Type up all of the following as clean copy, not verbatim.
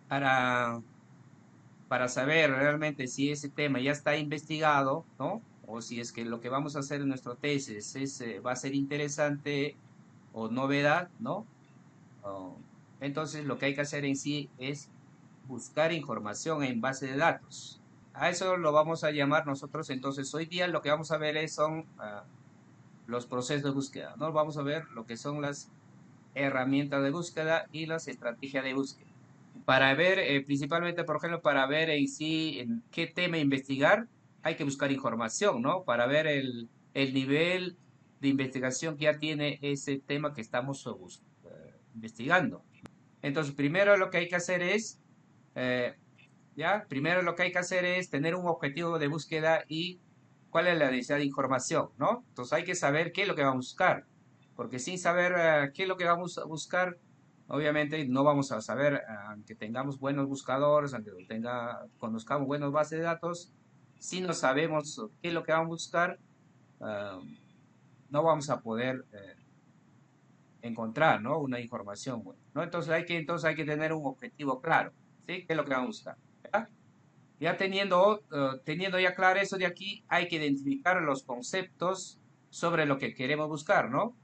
para, para saber realmente si ese tema ya está investigado, ¿no? O si es que lo que vamos a hacer en nuestro tesis va a ser interesante o novedad, ¿no? Oh, entonces, lo que hay que hacer en sí es buscar información en base de datos. A eso lo vamos a llamar nosotros. Entonces, hoy día lo que vamos a ver son los procesos de búsqueda, ¿no? Vamos a ver lo que son las herramientas de búsqueda y las estrategias de búsqueda. Para ver, principalmente, por ejemplo, para ver en sí en qué tema investigar, hay que buscar información, ¿no? Para ver el nivel de investigación que ya tiene ese tema que estamos investigando. Entonces, primero lo que hay que hacer es, eh, ¿ya? Primero lo que hay que hacer es tener un objetivo de búsqueda y cuál es la necesidad de información, ¿no? Entonces hay que saber qué es lo que vamos a buscar, porque sin saber qué es lo que vamos a buscar, obviamente no vamos a saber, aunque tengamos buenos buscadores, aunque conozcamos buenas bases de datos, si no sabemos qué es lo que vamos a buscar, ah, no vamos a poder encontrar, ¿no? Una información buena, ¿no? Entonces hay que tener un objetivo claro, ¿sí? ¿Qué es lo que vamos a buscar? ¿Ya? Teniendo ya claro eso de aquí, hay que identificar los conceptos sobre lo que queremos buscar, ¿no?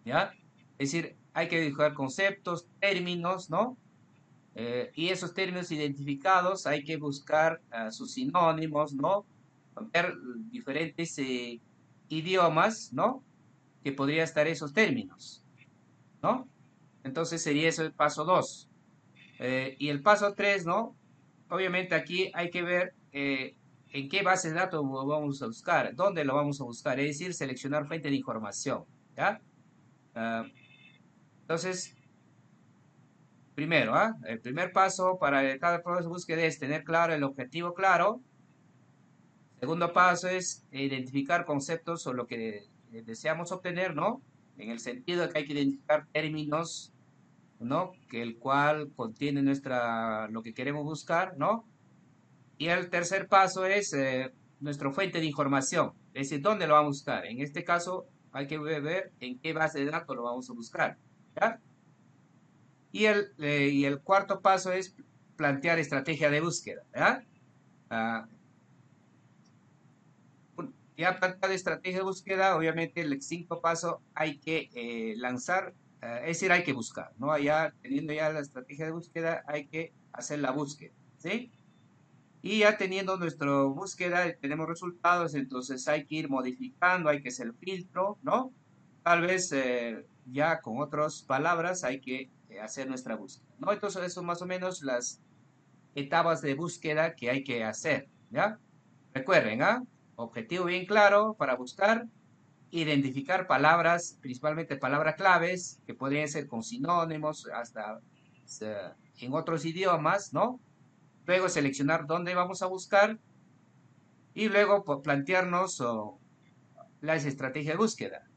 ¿Ya? Es decir, hay que identificar conceptos, términos, ¿no? Y esos términos identificados hay que buscar sus sinónimos, ¿no? Ver diferentes idiomas, ¿no? Que podría estar esos términos, ¿no? Entonces sería eso el paso 2. Y el paso 3, ¿no? Obviamente aquí hay que ver en qué base de datos lo vamos a buscar, dónde lo vamos a buscar, es decir, seleccionar fuente de información, ¿ya? Ah, entonces, primero, el primer paso para cada proceso de búsqueda es tener claro el objetivo claro. Segundo paso es identificar conceptos o lo que deseamos obtener, ¿no? En el sentido de que hay que identificar términos, ¿no? Que el cual contiene lo que queremos buscar, ¿no? Y el tercer paso es nuestra fuente de información, es decir, ¿dónde lo vamos a buscar? En este caso, hay que ver en qué base de datos lo vamos a buscar, ¿ya? Y el cuarto paso es plantear estrategia de búsqueda, ¿ya? Ah, ya planteada estrategia de búsqueda, obviamente el quinto paso hay que lanzar, es decir, hay que buscar, ¿no? Ya teniendo ya la estrategia de búsqueda, hay que hacer la búsqueda, ¿sí? Y ya teniendo nuestra búsqueda, tenemos resultados, entonces hay que ir modificando, hay que hacer el filtro, ¿no? Tal vez ya con otras palabras hay que hacer nuestra búsqueda, ¿no? Entonces eso más o menos las etapas de búsqueda que hay que hacer, ¿ya? Recuerden, ¿ah? Objetivo bien claro para buscar, identificar palabras, principalmente palabras claves, que podrían ser con sinónimos, hasta en otros idiomas, ¿no? Luego seleccionar dónde vamos a buscar y luego plantearnos las estrategias de búsqueda.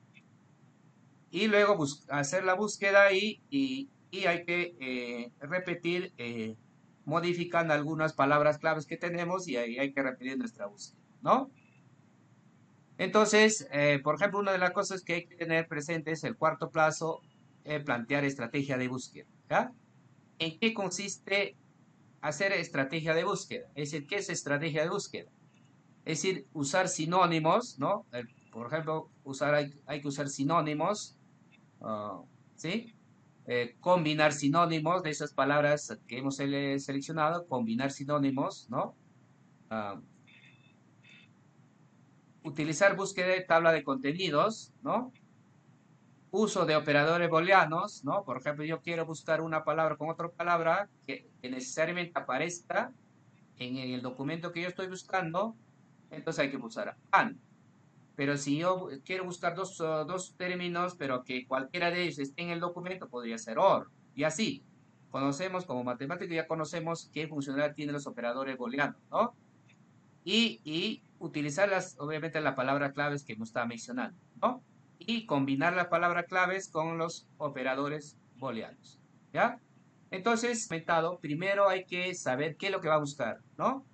Y luego hacer la búsqueda y hay que repetir, modificando algunas palabras claves que tenemos y ahí hay que repetir nuestra búsqueda, ¿no? Entonces, por ejemplo, una de las cosas que hay que tener presente es el cuarto plazo, plantear estrategia de búsqueda, ¿ya? ¿En qué consiste hacer estrategia de búsqueda? Es decir, ¿qué es estrategia de búsqueda? Es decir, usar sinónimos, ¿no? Por ejemplo, hay que usar sinónimos, ah, ¿sí? Combinar sinónimos de esas palabras que hemos seleccionado, combinar sinónimos, ¿no? Ah, utilizar búsqueda de tabla de contenidos, ¿no? Uso de operadores booleanos, ¿no? Por ejemplo, yo quiero buscar una palabra con otra palabra que necesariamente aparezca en el documento que yo estoy buscando, entonces hay que usar AND. Pero si yo quiero buscar dos términos, pero que cualquiera de ellos esté en el documento, podría ser OR. Y así, conocemos como matemáticos, ya conocemos qué funcionalidad tienen los operadores booleanos, ¿no? Y utilizar obviamente, las palabras claves que hemos estado mencionando, ¿no? Y combinar las palabras claves con los operadores booleanos, ¿ya? Entonces, primero hay que saber qué es lo que va a buscar, ¿no?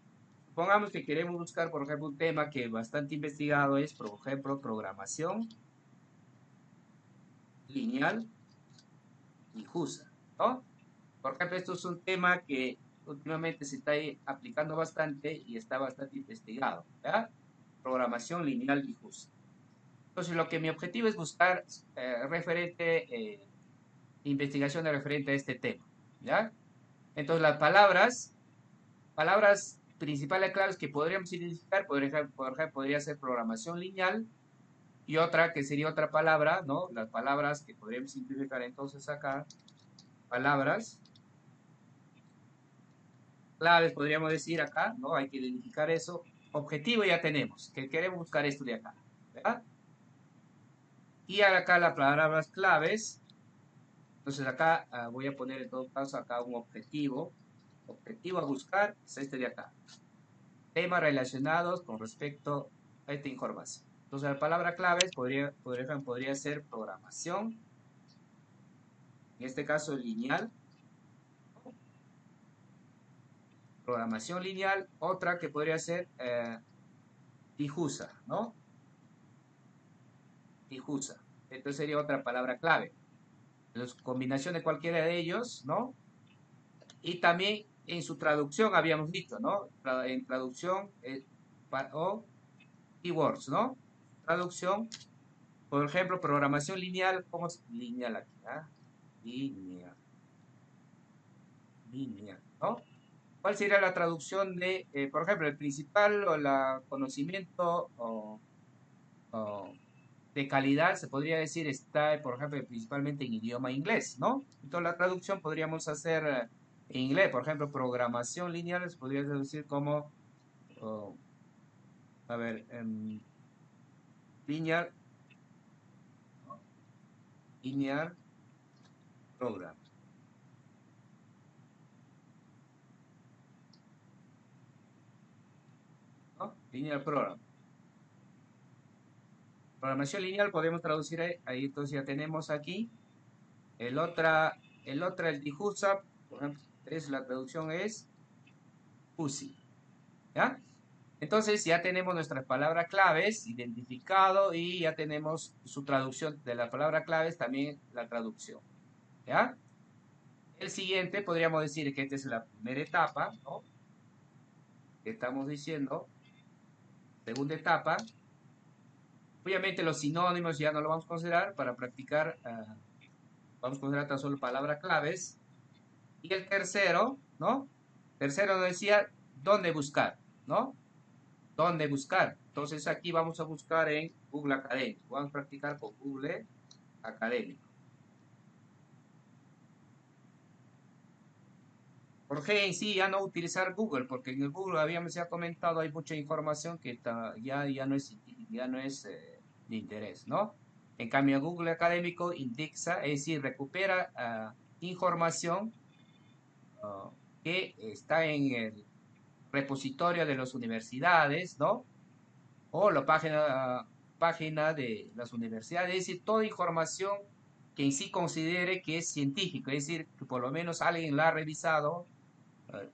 Supongamos que queremos buscar, por ejemplo, un tema que bastante investigado es, por ejemplo, programación lineal difusa, ¿no? Por ejemplo, esto es un tema que últimamente se está aplicando bastante y está bastante investigado, ¿ya? Programación lineal difusa. Entonces, lo que mi objetivo es buscar investigación de referente a este tema, ¿ya? Entonces, las palabras principales claves que podríamos identificar, por ejemplo, podría ser programación lineal y otra que sería otra palabra, ¿no? Las palabras que podríamos simplificar entonces acá, palabras claves, podríamos decir acá, ¿no? Hay que identificar eso. Objetivo ya tenemos, que queremos buscar esto de acá, ¿verdad? Y acá las palabras claves. Entonces acá voy a poner en todo caso acá un objetivo. Objetivo a buscar es este de acá. Temas relacionados con respecto a esta información. Entonces la palabra claves podría ser programación, en este caso lineal, programación lineal, otra que podría ser difusa, ¿no? Difusa. Entonces sería otra palabra clave. Entonces, combinación de cualquiera de ellos, ¿no? Y también en su traducción habíamos dicho, ¿no? En traducción o keywords, ¿no? Traducción, por ejemplo, programación lineal, ¿cómo es lineal aquí? ¿Ah? Lineal, lineal, ¿no? ¿Cuál sería la traducción de, por ejemplo, el principal o la conocimiento o de calidad, se podría decir, está, por ejemplo, principalmente en idioma inglés, ¿no? Entonces la traducción podríamos hacer en inglés, por ejemplo, programación lineal, se podría traducir como, oh, a ver, linear, ¿no? Linear program, ¿no? Linear program. Programación lineal podemos traducir ahí, entonces ya tenemos aquí. El otra, el difusa, por ejemplo, la traducción es fuzzy, ¿ya? Entonces ya tenemos nuestras palabras claves identificado y ya tenemos su traducción de las palabras claves, también la traducción, ¿ya? El siguiente podríamos decir que esta es la primera etapa, ¿no? Que estamos diciendo, segunda etapa. Obviamente los sinónimos ya no lo vamos a considerar para practicar, vamos a considerar tan solo palabras claves. Y el tercero, ¿no? Tercero nos decía dónde buscar, ¿no? ¿Dónde buscar? Entonces aquí vamos a buscar en Google Académico. Vamos a practicar con Google Académico. ¿Por qué en sí ya no utilizar Google? Porque en el Google habíamos ya comentado, hay mucha información que ya no es científica, ya no es de interés, ¿no? En cambio, Google Académico indexa, es decir, recupera información que está en el repositorio de las universidades, ¿no? O la página de las universidades, es decir, toda información que en sí considere que es científico, es decir, que por lo menos alguien la ha revisado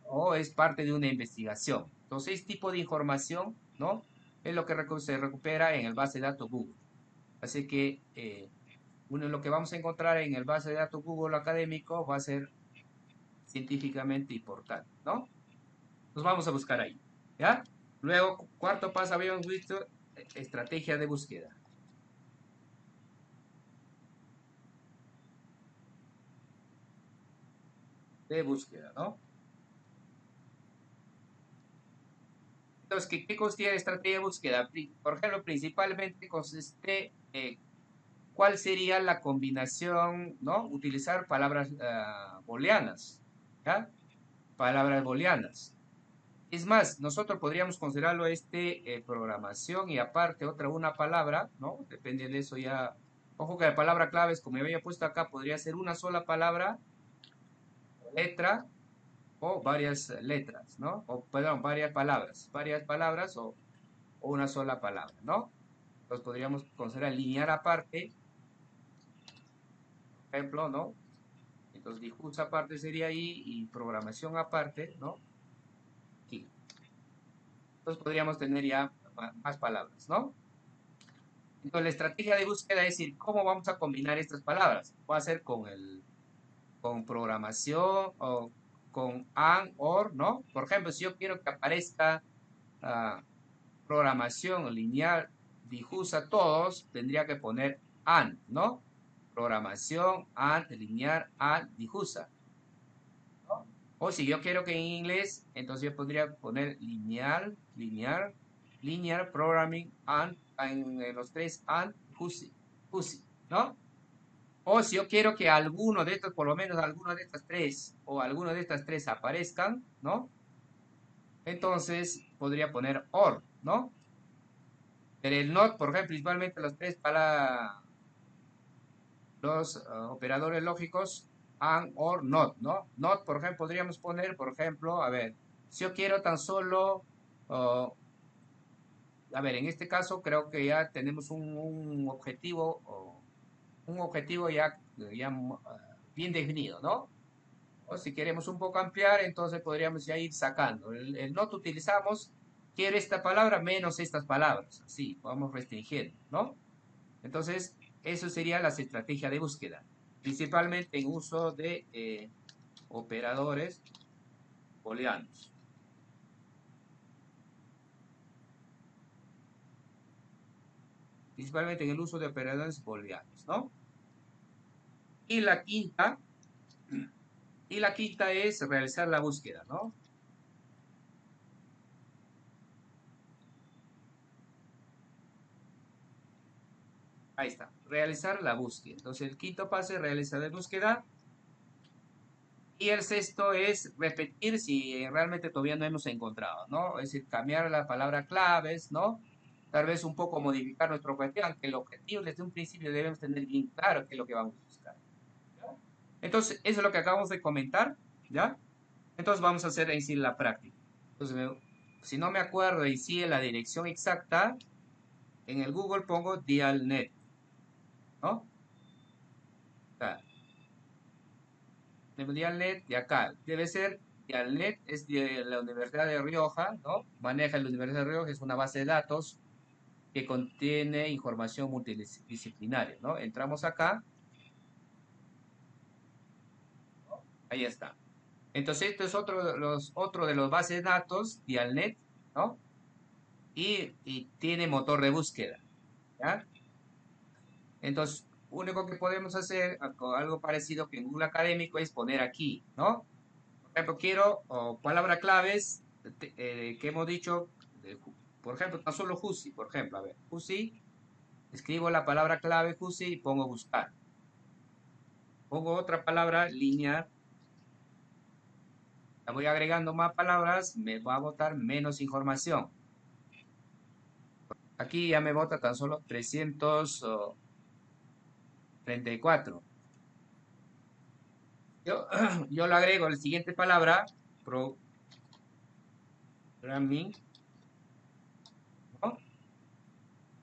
o es parte de una investigación. Entonces, este tipo de información, ¿no? Es lo que se recupera en el base de datos Google. Así que lo que vamos a encontrar en el base de datos Google académico va a ser científicamente importante, ¿no? Nos vamos a buscar ahí, ¿ya? Luego, cuarto paso, habíamos visto estrategia de búsqueda, ¿no? Entonces, ¿qué consiste la estrategia de búsqueda? Por ejemplo, principalmente consiste cuál sería la combinación, ¿no? Utilizar palabras booleanas, ¿ya? Palabras booleanas. Es más, nosotros podríamos considerarlo programación y aparte una palabra, ¿no? Depende de eso ya. Ojo que la palabra clave es, como yo había puesto acá, podría ser una sola palabra, letra o varias letras, ¿no? O, perdón, varias palabras o una sola palabra, ¿no? Entonces podríamos considerar lineal aparte, por ejemplo, ¿no? Entonces difusa aparte sería ahí y programación aparte, ¿no? Aquí. Entonces podríamos tener ya más palabras, ¿no? Entonces la estrategia de búsqueda es decir, ¿cómo vamos a combinar estas palabras? Va a ser con el con programación o con and, or, ¿no? Por ejemplo, si yo quiero que aparezca ah, programación lineal difusa todos, tendría que poner and, ¿no? Programación and lineal and difusa, ¿no? O si yo quiero que en inglés, entonces yo podría poner linear programming and, en los tres and fuzzy, ¿no? O si yo quiero que alguno de estos, por lo menos alguno de estas tres, o alguno de estas tres aparezcan, ¿no? Entonces podría poner or, ¿no? Pero el not, por ejemplo, principalmente los tres para los operadores lógicos, and, or, not, ¿no? Not, por ejemplo, podríamos poner, por ejemplo, a ver, si yo quiero tan solo, oh, a ver, en este caso creo que ya tenemos un objetivo, un objetivo ya bien definido, ¿no? O si queremos un poco ampliar, entonces podríamos ya ir sacando. El not utilizamos, quiero esta palabra menos estas palabras. Así, vamos restringiendo, ¿no? Entonces, eso sería las estrategias de búsqueda, principalmente en uso de operadores booleanos. Principalmente en el uso de operadores booleanos, ¿no? Y la quinta es realizar la búsqueda, ¿no? Ahí está, realizar la búsqueda. Entonces, el quinto paso es realizar la búsqueda. Y el sexto es repetir si realmente todavía no hemos encontrado, ¿no? Es decir, cambiar la palabra claves, ¿no? Tal vez un poco modificar nuestro objetivo, aunque el objetivo desde un principio debemos tener bien claro qué es lo que vamos a buscar. ¿Ya? Entonces, eso es lo que acabamos de comentar, ¿ya? Entonces vamos a hacer en sí la práctica. Entonces, si no me acuerdo en sí de la dirección exacta, en el Google pongo Dialnet, ¿no? Acá, de Dialnet de acá. Debe ser Dialnet, es de la Universidad de Rioja, ¿no? Maneja la Universidad de Rioja, es una base de datos que contiene información multidisciplinaria, ¿no? Entramos acá, ahí está. Entonces, esto es otro de los bases de datos, Dialnet, ¿no? Y tiene motor de búsqueda, ¿ya? Entonces, único que podemos hacer, algo parecido que en Google Académico, es poner aquí, ¿no? Por ejemplo, quiero palabras claves que hemos dicho, por ejemplo, tan solo Jusi, por ejemplo, a ver, Jusi, escribo la palabra clave Jusi y pongo buscar. Pongo otra palabra, línea, la voy agregando más palabras, me va a botar menos información. Aquí ya me bota tan solo 334. Yo, yo lo agrego la siguiente palabra, programming, ¿no?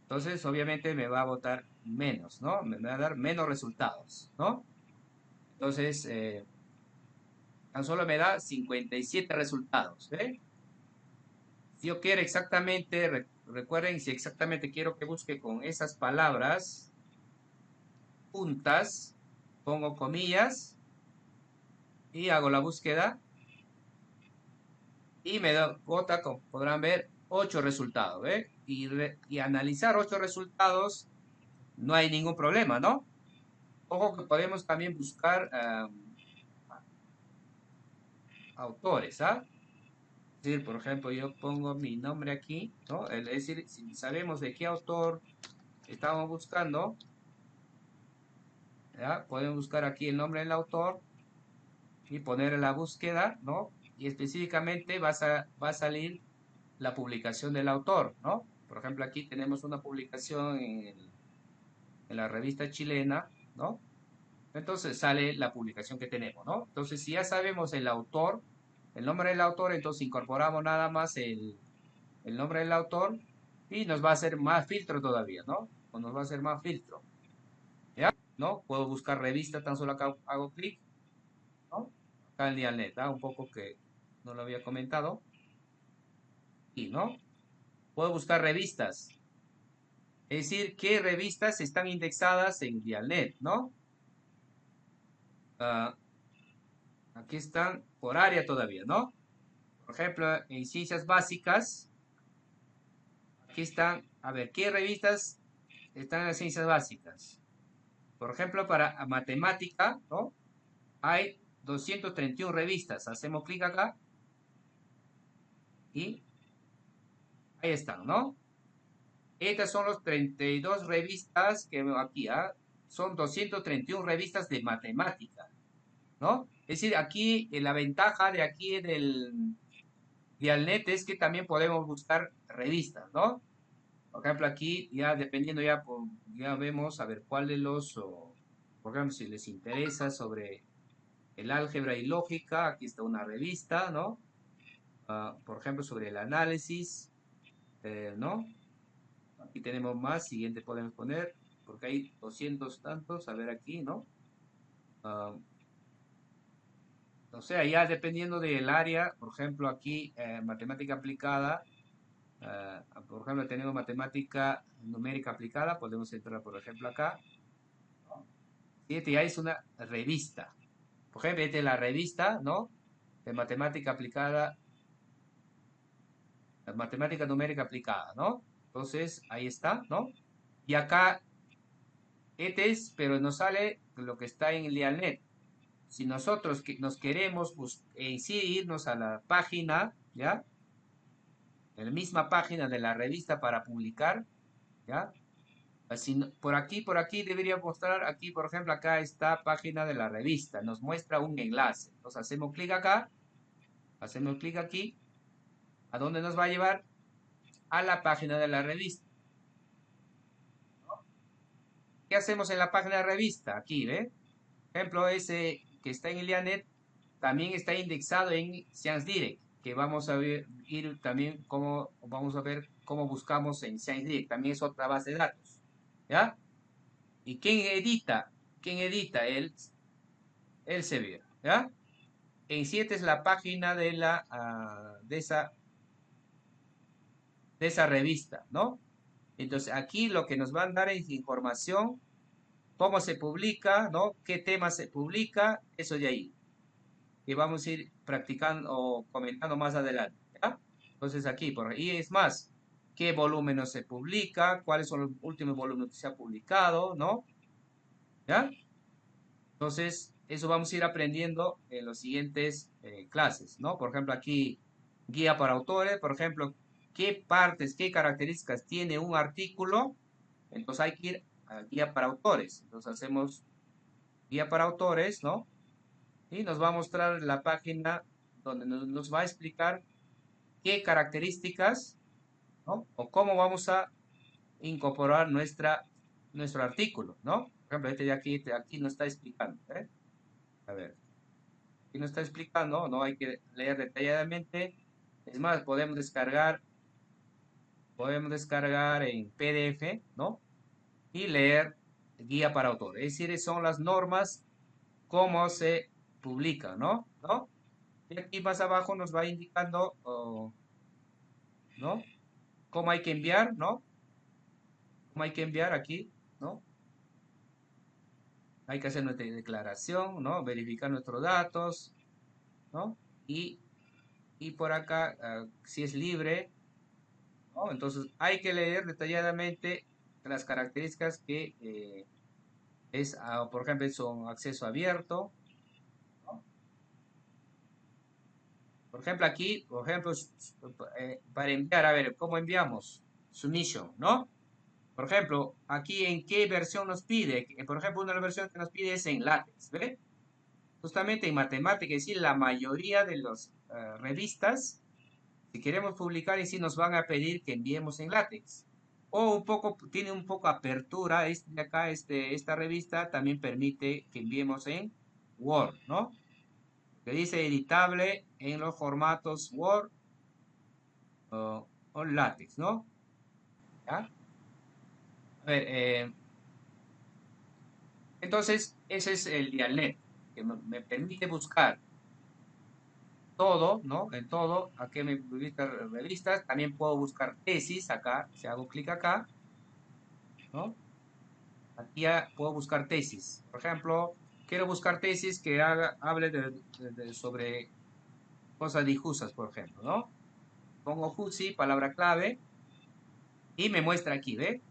Entonces, obviamente me va a botar menos, ¿no? Me va a dar menos resultados, ¿no? Entonces, tan solo me da 57 resultados, ¿eh? Si yo quiero exactamente, recuerden, si exactamente quiero que busque con esas palabras juntas, pongo comillas y hago la búsqueda y me da, bota, como podrán ver, 8 resultados, ¿eh? Y analizar 8 resultados no hay ningún problema, ¿no? Ojo que podemos también buscar autores, ¿ah? Es decir, por ejemplo, yo pongo mi nombre aquí, ¿no? Es decir, si sabemos de qué autor estamos buscando, ¿ya? Podemos buscar aquí el nombre del autor y poner en la búsqueda, ¿no? Y específicamente va a salir la publicación del autor, ¿no? Por ejemplo, aquí tenemos una publicación en la revista chilena, ¿no? Entonces sale la publicación que tenemos, ¿no? Entonces, si ya sabemos el autor, el nombre del autor, entonces incorporamos nada más el nombre del autor y nos va a hacer más filtro todavía, ¿no? O nos va a hacer más filtro, ¿ya? ¿No? Puedo buscar revista, tan solo acá hago clic, ¿no? Acá en Dialnet, ¿ah? Un poco que no lo había comentado, y, ¿no? Puedo buscar revistas, es decir, qué revistas están indexadas en Dialnet, ¿no? Ah, Aquí están por área todavía, ¿no? Por ejemplo, en ciencias básicas, aquí están, a ver, ¿qué revistas están en las ciencias básicas? Por ejemplo, para matemática, ¿no? Hay 231 revistas. Hacemos clic acá y ahí están, ¿no? Estas son los 32 revistas que veo aquí, ¿ah? Son 231 revistas de matemática, ¿no? Es decir, aquí la ventaja de aquí de Alnet es que también podemos buscar revistas, ¿no? Por ejemplo, aquí ya dependiendo ya, ya vemos a ver cuál de los, por ejemplo, si les interesa sobre el álgebra y lógica, aquí está una revista, ¿no? Por ejemplo, sobre el análisis, ¿no? Aquí tenemos más, siguiente podemos poner, porque hay 200 tantos, a ver aquí, ¿no? Ah, o sea, ya dependiendo del área, por ejemplo, aquí, matemática aplicada, por ejemplo, tenemos matemática numérica aplicada, podemos entrar, por ejemplo, acá. Fíjate, ya es una revista. Por ejemplo, esta es la revista, ¿no? De matemática aplicada, matemática numérica aplicada, ¿no? Entonces, ahí está, ¿no? Y acá, este es, pero nos sale lo que está en el Lialnet. Si nosotros nos queremos en sí irnos a la página, ¿ya? En la misma página de la revista para publicar, ¿ya? Así, por aquí debería mostrar, aquí, por ejemplo, acá está página de la revista, nos muestra un enlace. Entonces hacemos clic acá, hacemos clic aquí, ¿a dónde nos va a llevar? A la página de la revista. ¿Qué hacemos en la página de la revista? Aquí, ¿ve? Por ejemplo, ese que está en el IANET también está indexado en Science Direct, que vamos a ver, ir también cómo, vamos a ver cómo buscamos en Science Direct, también es otra base de datos, ¿ya? ¿Y quién edita? ¿Quién edita? El Elsevier, ¿ya? En 7 es la página de de esa revista, ¿no? Entonces, aquí lo que nos van a dar es información, cómo se publica, ¿no? ¿Qué tema se publica? Eso de ahí. Y vamos a ir practicando o comentando más adelante, ¿ya? Entonces aquí, por ahí es más, qué volúmenes se publica, cuáles son los últimos volúmenes que se ha publicado, ¿no? ¿Ya? Entonces, eso vamos a ir aprendiendo en los siguientes clases, ¿no? Por ejemplo, aquí, guía para autores, por ejemplo, qué partes, qué características tiene un artículo, entonces hay que ir a guía para autores. Entonces hacemos guía para autores, ¿no? Y nos va a mostrar la página donde nos va a explicar qué características, ¿no? O cómo vamos a incorporar nuestro artículo, ¿no? Por ejemplo, este de aquí, aquí nos está explicando, ¿eh? A ver, aquí nos está explicando, ¿no? Hay que leer detalladamente. Es más, podemos descargar en PDF, ¿no? Y leer guía para autor. Es decir, son las normas, cómo se publica, ¿no? ¿No? Y aquí más abajo nos va indicando, ¿no? Cómo hay que enviar, ¿no? Cómo hay que enviar aquí, ¿no? Hay que hacer nuestra declaración, ¿no? Verificar nuestros datos, ¿no? Y, y por acá, si es libre, ¿no? Entonces hay que leer detalladamente las características que por ejemplo, son acceso abierto, ¿no? Por ejemplo, aquí, por ejemplo, para enviar, a ver, ¿cómo enviamos? Submission, ¿no? Por ejemplo, aquí en qué versión nos pide. Por ejemplo, una de las versiones que nos pide es en látex, ¿ve? Justamente en matemática, es decir, la mayoría de las revistas, si queremos publicar, y sí nos van a pedir que enviemos en látex. O un poco, tiene un poco apertura, de acá, esta revista también permite que enviemos en Word, ¿no? Que dice editable en los formatos Word o látex, ¿no? ¿Ya? A ver, entonces, ese es el Dialnet, que me permite buscar todo, ¿no? En todo, aquí me busca revistas, también puedo buscar tesis acá, si hago clic acá, ¿no? Aquí ya puedo buscar tesis. Por ejemplo, quiero buscar tesis que hable sobre cosas difusas, por ejemplo, ¿no? Pongo FUSI, palabra clave, y me muestra aquí, ¿ve?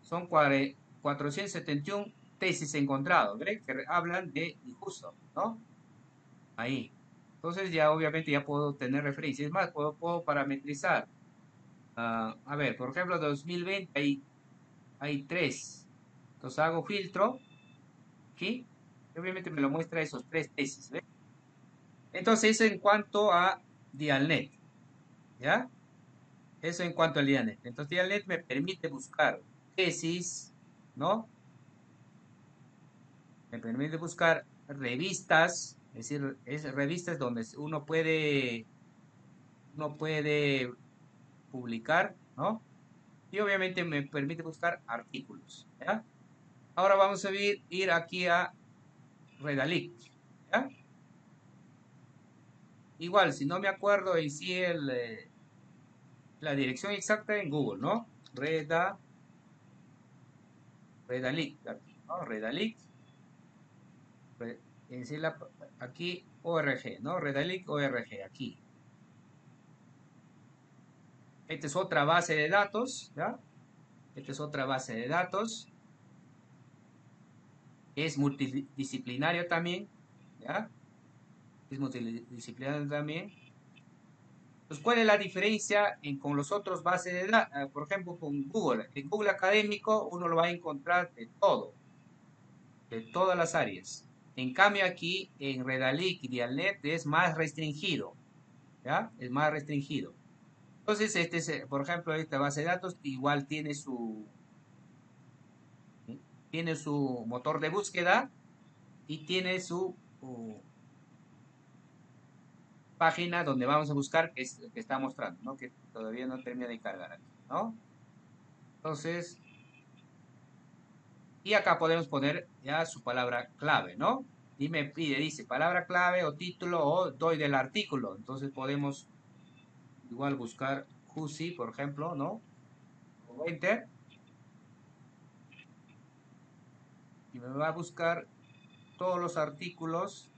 Son 471 tesis encontradas, ¿ve? Que hablan de difuso, ¿no? Ahí. Entonces ya obviamente ya puedo tener referencias. Es más, puedo parametrizar. A ver, por ejemplo, 2020 hay tres. Entonces hago filtro, ¿sí? Y obviamente me lo muestra esos tres tesis, ¿ve? Entonces eso en cuanto a Dialnet, ¿ya? Eso en cuanto al Dialnet. Entonces Dialnet me permite buscar tesis, ¿no? Me permite buscar revistas, es decir, es revistas donde uno puede publicar, ¿no? Y obviamente me permite buscar artículos, ¿ya? Ahora vamos a ir aquí a Redalic, ¿ya? Igual, si no me acuerdo en sí la dirección exacta en Google, ¿no? Redalic, aquí, ¿no? Redalic, en sí aquí ORG, ¿no? Redalic ORG, aquí. Esta es otra base de datos, ¿ya? Esta es otra base de datos. Es multidisciplinario también, ¿ya? Es multidisciplinario también. Pues, ¿cuál es la diferencia con los otros bases de datos? Por ejemplo, con Google. En Google Académico uno lo va a encontrar de todo, de todas las áreas. En cambio aquí en Redalic y Dialnet es más restringido, ¿ya? Es más restringido. Entonces, por ejemplo, esta base de datos igual tiene su motor de búsqueda y tiene su página donde vamos a buscar, que está mostrando, ¿no? Que todavía no termina de cargar aquí, ¿no? Entonces, y acá podemos poner ya su palabra clave, ¿no? Y me pide, dice, palabra clave o título o doy del artículo. Entonces podemos igual buscar Juicy, por ejemplo, ¿no? O Enter, y me va a buscar todos los artículos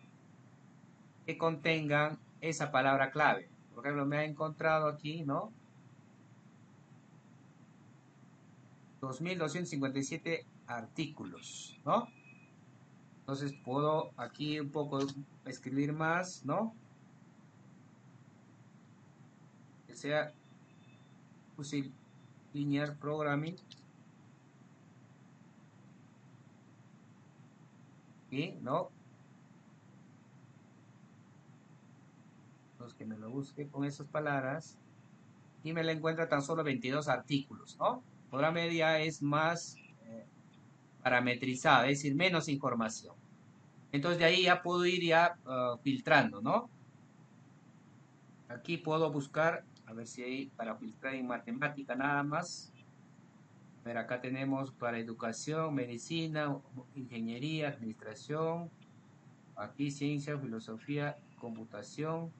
que contengan esa palabra clave. Por ejemplo, me ha encontrado aquí, ¿no? 2257 artículos, ¿no? Entonces puedo aquí un poco escribir más, ¿no? Que sea Fusil Linear Programming, ¿sí? ¿No? Los que me lo busque con esas palabras y me la encuentra tan solo 22 artículos, ¿no? Hora media es más parametrizada, es decir, menos información. Entonces de ahí ya puedo ir ya filtrando, ¿no? Aquí puedo buscar, a ver si hay para filtrar en matemática nada más. A ver, acá tenemos para educación, medicina, ingeniería, administración, aquí ciencia, filosofía, computación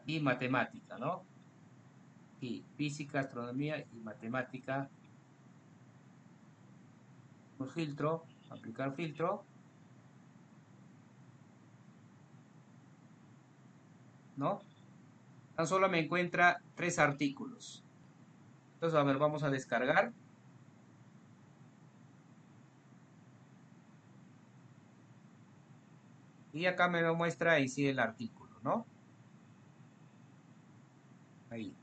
y matemática, ¿no? Y física, astronomía y matemática. Un filtro, aplicar filtro, ¿no? Tan solo me encuentra tres artículos. Entonces, a ver, vamos a descargar. Y acá me lo muestra ahí sí el artículo, ¿no? Ahí.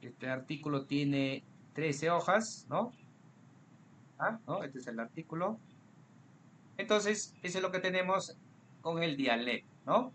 Este artículo tiene 13 hojas, ¿no? ¿Ah? ¿No? Este es el artículo. Entonces, eso es lo que tenemos con el Dialnet, ¿no?